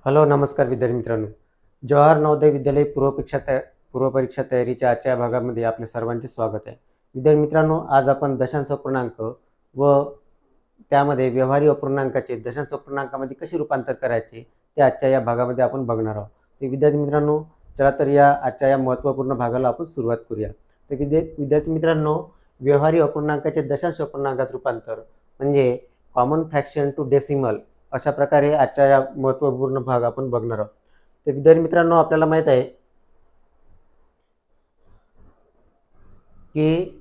Hello नमस्कार विद्यार्थी मित्रांनो. जवाहर नवोदय विद्यालय पूर्व परीक्षा तयारीच्या आजच्या भागामध्ये आपल्या सर्वांचे स्वागत आहे. विद्यार्थी मित्रांनो, आज आपण दशांश अपूर्णांक व त्यामध्ये व्यवहारी अपूर्णांकाचे दशांश अपूर्णांकामध्ये कसे रूपांतर करायचे ते आजच्या या भागामध्ये आपण बघणार आहोत. तर विद्यार्थी मित्रांनो, चला तर या आजच्या या महत्त्वपूर्ण भागाला आपण सुरुवात करूया. तर विद्यार्थी मित्रांनो, व्यवहारी अपूर्णांकाचे दशांश अपूर्णांकात रूपांतर म्हणजे कॉमन फ्रॅक्शन टू डेसिमल अशा प्रकारे आजच्या या महत्त्वपूर्ण भाग आपण बघणार आहोत. तर विद्यार्थी मित्रांनो, आपल्याला माहित आहे की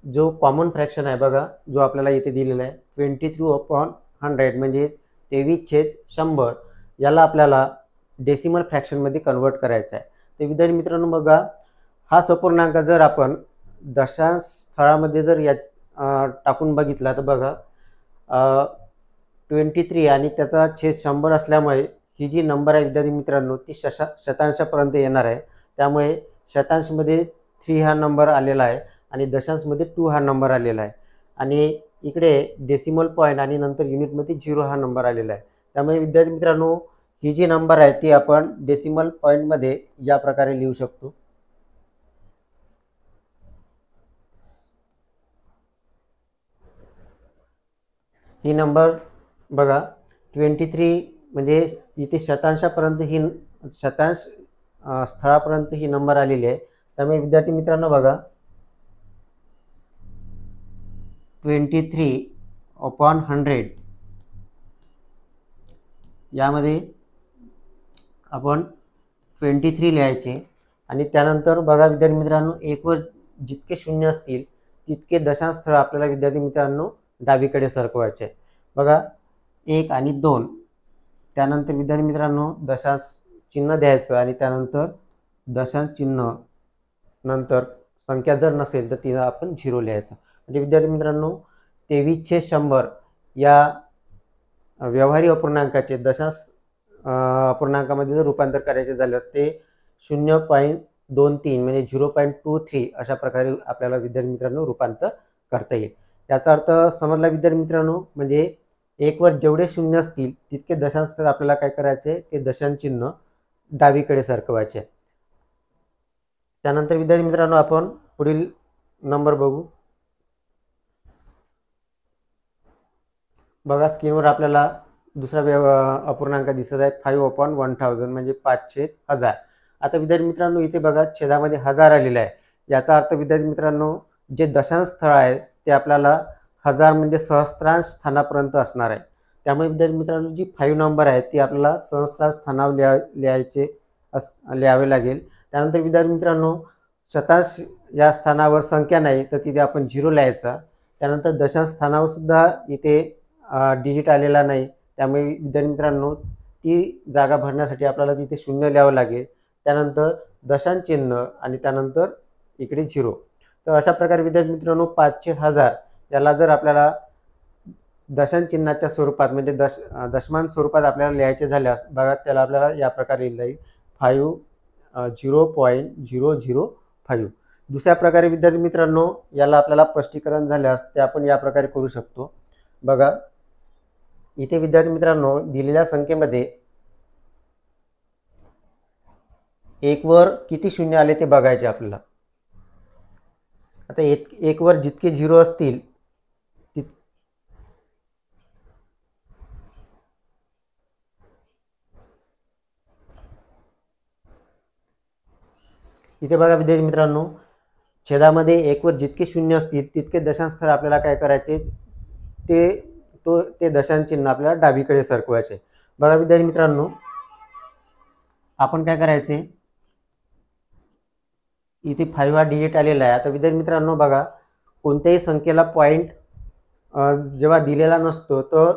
जो कॉमन फ्रॅक्शन आहे बघा, जो आपल्याला इथे दिलेला आहे 23/100 म्हणजे 23/100, याला आपल्याला डेसिमल फ्रॅक्शनमध्ये कन्वर्ट करायचा आहे. तर विद्यार्थी मित्रांनो बघा, हा अपूर्णांक जर आपण दशांश स्थळामध्ये जर या टाकून बघितला तर बघा 23 आणि त्याचा छेद 100 असल्यामुळे ही जी नंबर आहे विद्यार्थी मित्रांनो ती शतांशापर्यंत येणार आहे. त्यामुळे शतांशमध्ये 3 हा नंबर आलेला आहे आणि दशांशमध्ये 2 हा नंबर आलेला आहे आणि इकडे डेसिमल पॉईंट आणि नंतर युनिटमध्ये 0 हा नंबर आलेला आहे. त्यामुळे विद्यार्थी मित्रांनो, ही जी नंबर आहे ती आपण डेसिमल पॉईंटमध्ये या प्रकारे लिहू शकतो. ही नंबर बघा 23 म्हणजे इथे शतांशापर्यंत ही शतांश स्थळापर्यंत ही नंबर आलेली आहे. त्यामुळे विद्यार्थी मित्रांनो बघा 23/100 यामध्ये आपण 23 लिहायचे आणि त्यानंतर बघा विद्यार्थी मित्रांनो, एकवर जितके शून्य असतील तितके दशांश स्थळ आपल्याला विद्यार्थी मित्रांनो डावीकडे सरकवायचे आहे. बघा 1 आणि 2, त्यानंतर विद्यार्थी मित्रांनो दशांश चिन्ह द्यायचं आणि त्यानंतर दशांश चिन्ह नंतर संख्या जर नसेल तर तिला आपण 0 लिहायचं. म्हणजे विद्यार्थी मित्रांनो 23/100 या व्यवहारी अपूर्णांकाचे दशांश अपूर्णांकामध्ये जर रूपांतर करायचे झाले ते 0.23 म्हणजे 0.23 अशा प्रकारे आपल्याला विद्यार्थी मित्रांनो रूपांतर करता येईल. याचा अर्थ समजला विद्यार्थी मित्रांनो. म्हणजे एकवर जेवढे शून्य असतील तितके दशांश स्थळ आपल्याला काय करायचे, ते दशांश चिन्ह डावीकडे सरकवायचे. त्यानंतर विद्यार्थी मित्रांनो आपण पुढील नंबर बघू. बघा स्क्रीनवर आपल्याला दुसरा अपूर्णांक दिसत आहे 5/1000 म्हणजे 5/1000. आता विद्यार्थी मित्रांनो इथे बघा छेदामध्ये 1000 आलेला आहे. याचा अर्थ विद्यार्थी मित्रांनो जे दशांश स्थळ आहे ते आपल्याला 1000 म्हणजे सहस्त्रांश स्थानापर्यंत असणार आहे. त्यामुळे विद्यार्थी मित्रांनो जी 5 नंबर आहे ती आपल्याला सहस्त्रांश स्थानावर लिहावे लागेल. त्यानंतर विद्यार्थी मित्रांनो शतांश या स्थानावर संख्या नाही तर तिथे आपण 0 लिहायचा. त्यानंतर दशांश स्थानावर सुद्धा इथे डिजिट आलेला नाही, त्यामुळे विद्यार्थी मित्रांनो ती जागा भरण्यासाठी आपल्याला तिथे 0 लिहावं लागेल. त्यानंतर दशांश चिन्ह आणि त्यानंतर इकडे 0. तर अशा प्रकारे विद्यार्थी मित्रांनो 5/1000 याला जर आपल्याला दशांश चिन्हाच्या स्वरूपात म्हणजे दशमान स्वरूपात आपल्याला लिहायचे झाल्यास बघा त्याला आपल्याला या प्रकारे लिहिता येईल 0.005. दुसऱ्या प्रकारे विद्यार्थी मित्रांनो याला आपल्याला स्पष्टीकरण झाल्यास ते आपण या प्रकारे करू शकतो. बघा इथे विद्यार्थी मित्रांनो दिलेल्या संख्येमध्ये 1 वर किती शून्य आले ते बघायचे आपल्याला. आता 1 वर जितके 0 असतील इथे बघा विद्यार्थी मित्रांनो छेदामध्ये 1 वर जितके शून्य असतील तितके दशांश स्थळ आपल्याला काय करायचे, ते दशांश चिन्ह आपल्याला डावीकडे सरकवायचे. बघा विद्यार्थी मित्रांनो आपण काय करायचे, इथे 5 हा डिजिट आलेला आहे. आता विद्यार्थी मित्रांनो बघा कोणत्याही संख्येला पॉईंट जेव्हा दिलेला नसतो तर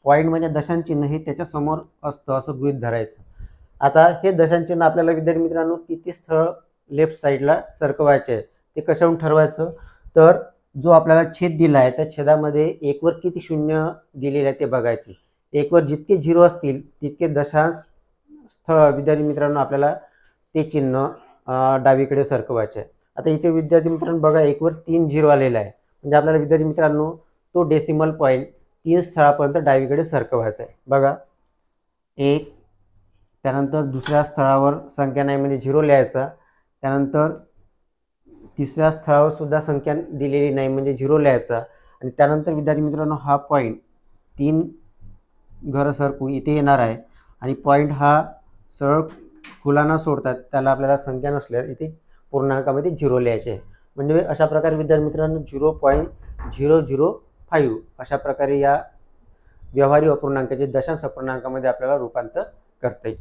पॉईंट म्हणजे दशांश चिन्ह हे त्याच्या समोर असतं असं गृहीत धरायचं. आता हे दशांश चिन्ह आपल्याला विद्यार्थी मित्रांनो किती स्थळ लेफ्ट साईडला सरकवायचे आहे ते कशावरून ठरवायचं, तर जो आपल्याला छेद दिला आहे त्या छेदामध्ये 1 वर किती शून्य दिलेले आहे ते बघायचे. 1 वर जितके 0 असतील तितके दशांश स्थळ विद्यार्थी मित्रांनो आपल्याला ते चिन्ह डावीकडे सरकवायचे आहे. आता इथे विद्यार्थी मित्रांनो बघा 1 वर 3 0 आलेला आहे म्हणजे आपल्याला विद्यार्थी मित्रांनो तो डेसिमल पॉईंट 3 स्थळापर्यंत डावीकडे सरकवायचा आहे. बघा 1 त्यानंतर दुसऱ्या स्थळावर संख्या नाही म्हणजे 0 लिहायचा. त्यानंतर तिसऱ्या स्थळावर सुद्धा संख्या दिलेली नाही म्हणजे 0 लिहायचा. आणि त्यानंतर विद्यार्थी मित्रांनो हा पॉईंट 3 घरं सरकून इथे येणार आहे आणि पॉईंट हा सरळ खुला न सोडतात त्याला आपल्याला संख्या नसल्यास इथे पूर्णांकामध्ये 0 लिहायचे. म्हणजे अशा प्रकारे विद्यार्थी मित्रांनो 0.005 अशा प्रकारे या व्यवहारी अपूर्णांकाचे दशांश अपूर्णांकामध्ये आपल्याला रूपांतर करता येईल.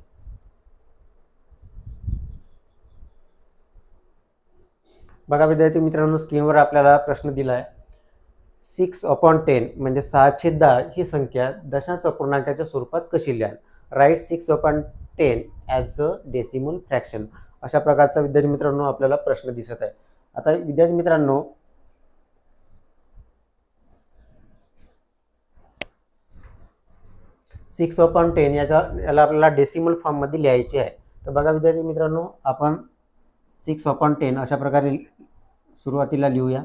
बघा विद्यार्थी मित्रांनो, स्क्रीनवर आपल्याला प्रश्न दिला आहे. 6/10 म्हणजे 6/10 ही संख्या दशांश अपूर्णांकाच्या स्वरूपात कशी लिहाल? Write 6/10 as a decimal fraction. अशा प्रकारचा विद्यार्थी मित्रांनो आपल्याला प्रश्न दिसत आहे. आता विद्यार्थी मित्रांनो 6/10 याला आपल्याला डेसिमल फॉर्ममध्ये लिहायचे आहे. तर बघा विद्यार्थी मित्रांनो, आपण 6/10 अशा प्रकारे सुरुवातीला लिहूया.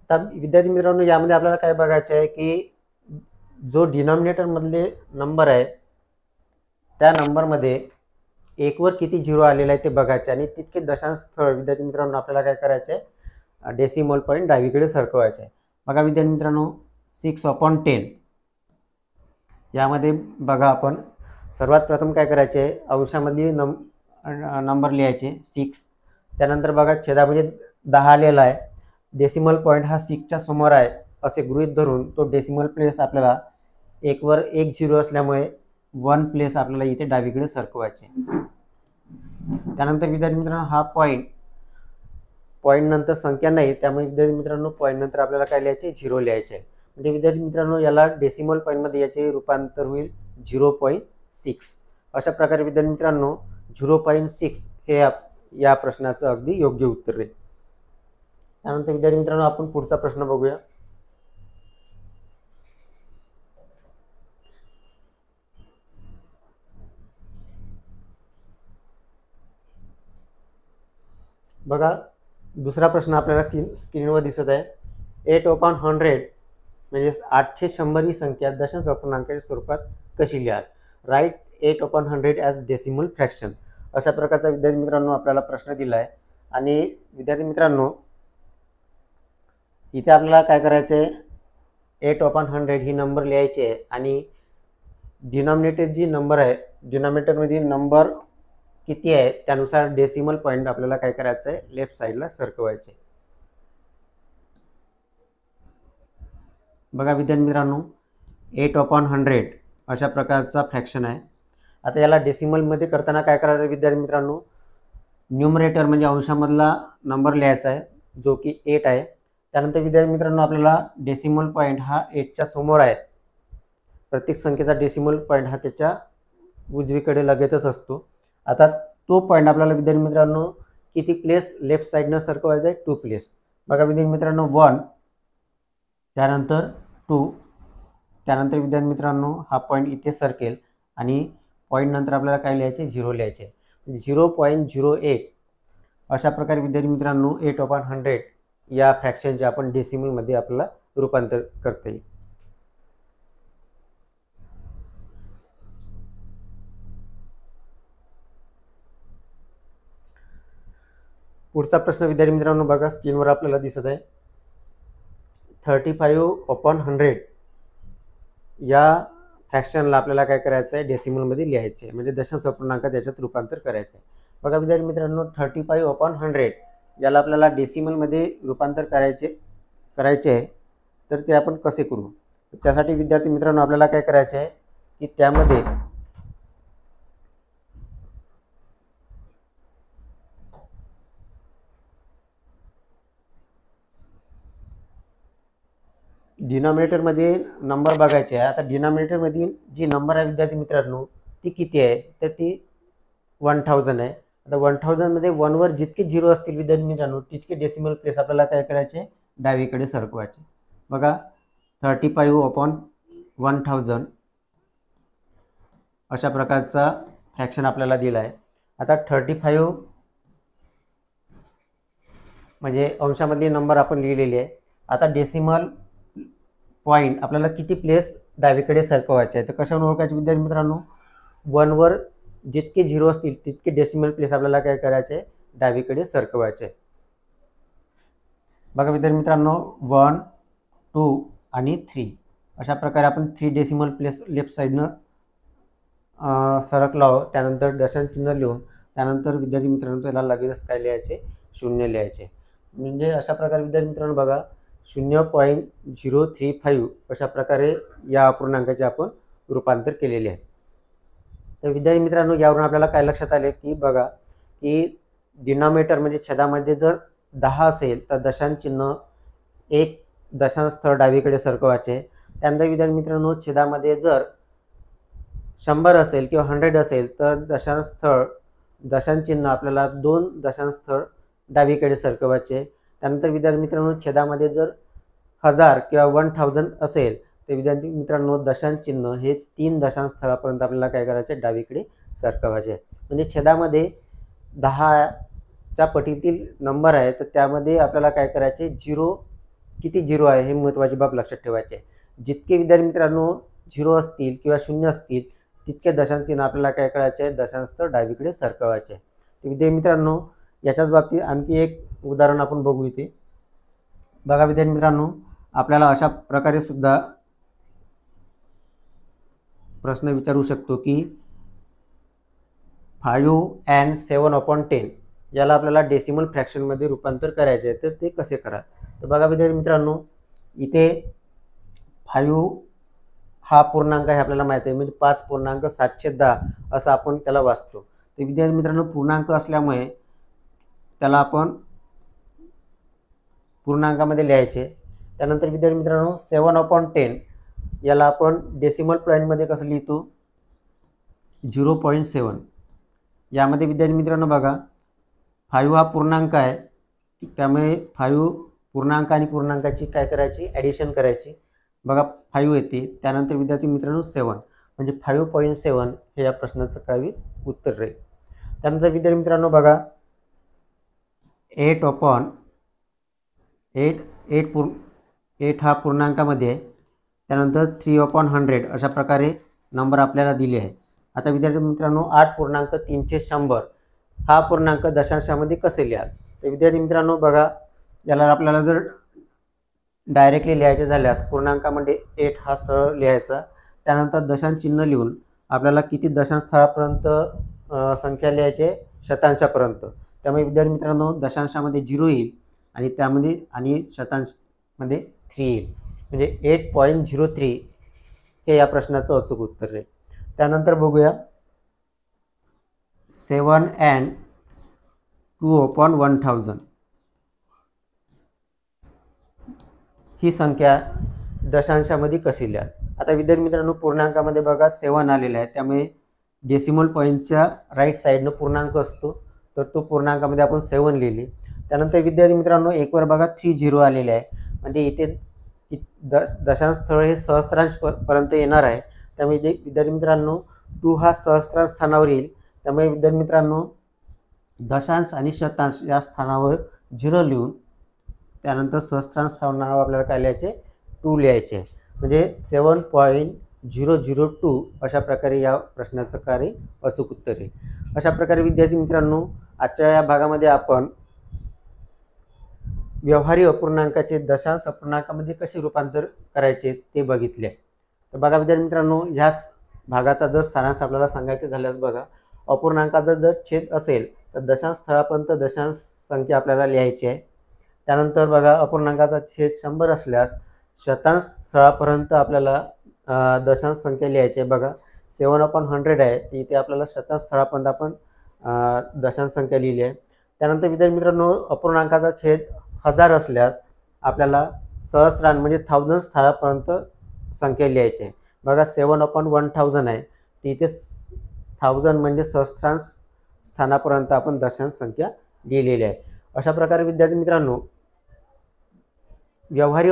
तर विद्यार्थी मित्रांनो यामध्ये आपल्याला काय बघायचं आहे की जो डिनॉमिनेटर मधले नंबर आहे त्या नंबरमध्ये 1 वर किती 0 आलेला आहे ते बघायचे आणि तितके दशांश स्थळ विद्यार्थी मित्रांनो आपल्याला काय करायचे आहे, डेसिमल पॉईंट डावीकडे सरकवायचे आहे. बघा विद्यार्थी मित्रांनो 6/10 यामध्ये बघा आपण सर्वात प्रथम काय करायचे आहे, अंशामधली नंबर लिहायचे 6. त्यानंतर बघा छेदामध्ये 10 आलेला आहे. डेसिमल पॉईंट हा 6च्या समोर आहे असे गृहीत धरून तो डेसिमल प्लेस आपल्याला 1 वर 1 0 असल्यामुळे 1 प्लेस आपल्याला इथे डावीकडे सरकवायचे. त्यानंतर विद्यार्थी मित्रांनो हा पॉईंट नंतर संख्या नाही त्यामुळे विद्यार्थी मित्रांनो पॉईंट नंतर आपल्याला काय लिहायचे 0 लिहायचे आहे. म्हणजे विद्यार्थी मित्रांनो याला डेसिमल पॉईंटमध्ये याचे रूपांतर होईल 0.6. अशा प्रकारे विद्यार्थी मित्रांनो 0.6 हे या प्रश्नाचं अगदी योग्य उत्तर आहे. त्यानंतर विद्यार्थी मित्रांनो आपण पुढचा प्रश्न बघूया. बघा दुसरा प्रश्न आपल्याला स्क्रीनवर दिसत आहे. 8/100 म्हणजे 8/100 ही संख्या दशांश अपूर्णांकाच्या स्वरूपात कशी लिहाल? Write 8/100 as decimal fraction. अशा प्रकारचा विद्यार्थी मित्रांनो आपल्याला प्रश्न दिला आहे. आणि विद्यार्थी मित्रांनो इथे आपल्याला काय करायचं आहे, 8/100 ही नंबर लिहायची आहे आणि डिनॉमिनेटर जी नंबर आहे डिनॉमिनेटरमधील नंबर किती आहे त्यानुसार डेसिमल पॉईंट आपल्याला काय करायचं आहे, लेफ्ट साईडला सरकवायचे. बघा विद्यार्थी मित्रांनो 8/100 अशा प्रकारचा फ्रॅक्शन आहे. आता याला डेसिमलमध्ये करताना काय करायचं विद्यार्थी मित्रांनो, न्यूमरेटर म्हणजे अंशामधला नंबर लिहायचा आहे जो की 8 आहे. त्यानंतर विद्यार्थी मित्रांनो आपल्याला डेसिमल पॉईंट हा 8च्या समोर आहे. प्रत्येक संख्येचा डेसिमल पॉईंट हा त्याच्या उजवीकडे लगेचच असतो. आता तो पॉईंट आपल्याला विद्यार्थी मित्रांनो किती प्लेस लेफ्ट साईडनं सरकवायचा आहे, 2 प्लेस. बघा विद्यार्थी मित्रांनो 1 त्यानंतर 2 त्यानंतर विद्यार्थी मित्रांनो हा पॉईंट इथे सरकेल आणि पॉईंट नंतर आपल्याला काय लिहायचे 0 लिहायचे. 0.08 अशा प्रकारे विद्यार्थी मित्रांनो 8/100 या फ्रॅक्शनचे आपण डेसिमलमध्ये आपल्याला रूपांतर करता येईल. पुढचा प्रश्न विद्यार्थी मित्रांनो बघा स्क्रीनवर आपल्याला दिसत आहे. 35/100 या फ्रॅक्शनला आपल्याला काय करायचं आहे, डेसिमलमध्ये लिहायचे आहे म्हणजे दशांश अपूर्णांकात त्याच्यात रूपांतर करायचं आहे. बघा विद्यार्थी मित्रांनो 35/100 याला आपल्याला डेसिमलमध्ये रूपांतर करायचे आहे. तर ते आपण कसे करू? त्यासाठी विद्यार्थी मित्रांनो आपल्याला काय करायचे आहे की त्यामध्ये डिनॉमिनेटरमध्ये नंबर बघायचे आहे. आता डिनॉमिनेटरमधील जी नंबर आहे विद्यार्थी मित्रांनो ती किती आहे, तर ती 1000 आहे. आता 1000 मध्ये 1 वर जितके 0 असतील विद्यार्थी मित्रांनो तितके डेसिमल प्लेस आपल्याला काय करायचे, डावीकडे सरकवायचे. बघा 35/1000 अशा प्रकारचा फ्रॅक्शन आपल्याला दिला आहे. आता 35 म्हणजे अंशामधली नंबर आपण लिहिलेली आहे. आता डेसिमल पॉईंट आपल्याला किती प्लेस डावीकडे सरकवायचे आहे. तर कशावरून ओळखायचे विद्यार्थी मित्रांनो, 1 वर जितके 0 असतील तितके डेसिमल प्लेस आपल्याला काय करायचे, डावीकडे सरकवायचे. बघा विद्यार्थी मित्रांनो, 1, 2 आणि 3 अशा प्रकारे आपण 3 डेसिमल प्लेस लेफ्ट साईडनं सरकला आहोत. त्यानंतर दशांश चिन्ह लिहून त्यानंतर विद्यार्थी मित्रांनो त्याला लगेच काय लिहायचे, 0 लिहायचे. म्हणजे अशा प्रकारे विद्यार्थी मित्रांनो बघा 0.035 अशा प्रकारे या अपूर्णांकाचे आपण रूपांतर केलेले आहे. तर विद्यार्थी मित्रांनो यावरून आपल्याला काय लक्षात आले की बघा की डिनॉमिनेटर म्हणजे छेदामध्ये जर 10 असेल तर दशांश चिन्ह एक दशांश स्थळ डावीकडे सरकवायचे. त्यानंतर विद्यार्थी मित्रांनो छेदामध्ये जर 100 असेल किंवा 100 असेल तर दशांश चिन्ह आपल्याला 2 दशांश स्थळ डावीकडे सरकवायचे. त्यानंतर विद्यार्थी मित्रांनो छेदामध्ये जर 1000 किंवा 1000 असेल तर विद्यार्थी मित्रांनो दशांश चिन्ह हे 3 दशांश स्थळापर्यंत आपल्याला काय करायचे, डावीकडे सरकवायचे. म्हणजे छेदामध्ये 10च्या पटीतील नंबर आहे तर त्यामध्ये आपल्याला काय करायचे, 0 किती 0 आहे हे महत्त्वाची बाब लक्षात ठेवायचे. जितके विद्यार्थी मित्रांनो 0 असतील किंवा 0 असतील तितके दशांश चिन्ह आपल्याला काय करायचे, दशांश स्थळ डावीकडे सरकवायचे. तर विद्यार्थी मित्रांनो याच्याच बाबतीत आणखी एक उदाहरण आपण बघू इथे. बघा विद्यार्थी मित्रांनो आपल्याला अशा प्रकारे सुद्धा प्रश्न विचारू शकतो की 5 and 7/10 याला आपल्याला डेसिमल फ्रॅक्शनमध्ये रूपांतर करायचे आहे. तर ते कसे करा. तर बघा विद्यार्थी मित्रांनो इथे 5 हा पूर्णांक आहे आपल्याला माहिती आहे, म्हणजे 5.710 असं आपण त्याला वाचतो. तर विद्यार्थी मित्रांनो पूर्णांक असल्यामुळे त्याला आपण पूर्णांकामध्ये लिहायचे. त्यानंतर विद्यार्थी मित्रांनो 7/10 याला आपण डेसिमल पॉईंटमध्ये कसं लिहितो, 0.7. यामध्ये विद्यार्थी मित्रांनो बघा 5 हा पूर्णांक आहे त्यामुळे 5 पूर्णांक आणि पूर्णांकाची काय करायची, ॲडिशन करायची. बघा 5 येते. त्यानंतर विद्यार्थी मित्रांनो 7 म्हणजे 5.7 हे या प्रश्नाचं काय उत्तर राहील. त्यानंतर विद्यार्थी मित्रांनो बघा 8 हा पूर्णांकामध्ये आहे. त्यानंतर 3/100 अशा प्रकारे नंबर आपल्याला दिले आहे. आता विद्यार्थी मित्रांनो 8.300 हा पूर्णांक दशांशामध्ये कसे लिहाल. तर विद्यार्थी मित्रांनो बघा याला आपल्याला जर डायरेक्टली लिहायचे झाल्यास पूर्णांकामध्ये 8 हा सरळ लिहायचा. त्यानंतर दशांश चिन्ह लिहून आपल्याला किती दशांश स्थळापर्यंत संख्या लिहायचे, शतांशापर्यंत. त्यामुळे विद्यार्थी मित्रांनो दशांशामध्ये 0 येईल आणि त्यामध्ये आणि शतांशमध्ये 3 येईल. म्हणजे 8.03 हे या प्रश्नाचं अचूक उत्तर आहे. त्यानंतर बघूया 7 and 2/1000 ही संख्या दशांशामध्ये कशी लिहाल. आता विद्यार्थी मित्रांनो पूर्णांकामध्ये बघा 7 आलेला आहे त्यामुळे डेसिमल पॉईंटच्या राईट साईडनं पूर्णांक असतो तर तो पूर्णांकामध्ये आपण 7 लिहिली. त्यानंतर विद्यार्थी मित्रांनो 1 वर बघा 30 आलेले आहे म्हणजे इथे दशांश स्थळ हे सहस्त्रांश पर्यंत येणार आहे. त्यामुळे विद्यार्थी मित्रांनो 2 हा सहस्त्रांश स्थानावर येईल. त्यामुळे विद्यार्थी मित्रांनो दशांश आणि शतांश या स्थानावर 0 लिहून त्यानंतर सहस्त्रांश स्थानावर आपल्याला काय लिहायचे, 2 लिहायचे. म्हणजे 7.002 अशा प्रकारे या प्रश्नाचं कार्य अचूक उत्तर आहे. अशा प्रकारे विद्यार्थी मित्रांनो आजच्या या भागामध्ये आपण व्यवहारी अपूर्णांकाचे दशांश अपूर्णांकामध्ये कसे रूपांतर करायचे ते बघितले. तर बघा विद्यार्थी मित्रांनो ह्याच भागाचा जर सारांश आपल्याला सांगायचे झाल्यास बघा अपूर्णांकाचा जर छेद असेल तर दशांश स्थळापर्यंत दशांश संख्या आपल्याला लिहायची आहे. त्यानंतर बघा अपूर्णांकाचा छेद 100 असल्यास शतांश स्थळापर्यंत आपल्याला दशांश संख्या लिहायची आहे. बघा 7/100 आहे इथे आपल्याला शतांश स्थळापर्यंत आपण दशांश संख्या लिहिली आहे. त्यानंतर विद्यार्थी मित्रांनो अपूर्णांकाचा छेद 1000 असल्यास आपल्याला सहस्रांश म्हणजे 1000 स्थळापर्यंत संख्या लिहायची आहे. बघा 7/1000 आहे इथे 1000 म्हणजे सहस्रांश स्थानापर्यंत आपण दशांश संख्या लिहिलेली आहे. अशा प्रकारे विद्यार्थी मित्रांनो व्यवहारी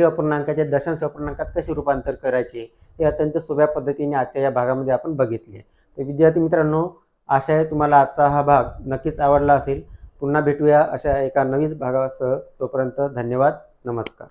अपूर्णांकाचे दशांश अपूर्णांकात कसे रूपांतर करायचे हे अत्यंत सोप्या पद्धतीने आजच्या या भागामध्ये आपण बघितले. तर विद्यार्थी मित्रांनो आशा आहे तुम्हाला आजचा हा भाग नक्कीच आवडला असेल. पुन्हा भेटूया अशा एका नवीन भागासह. तोपर्यंत धन्यवाद, नमस्कार.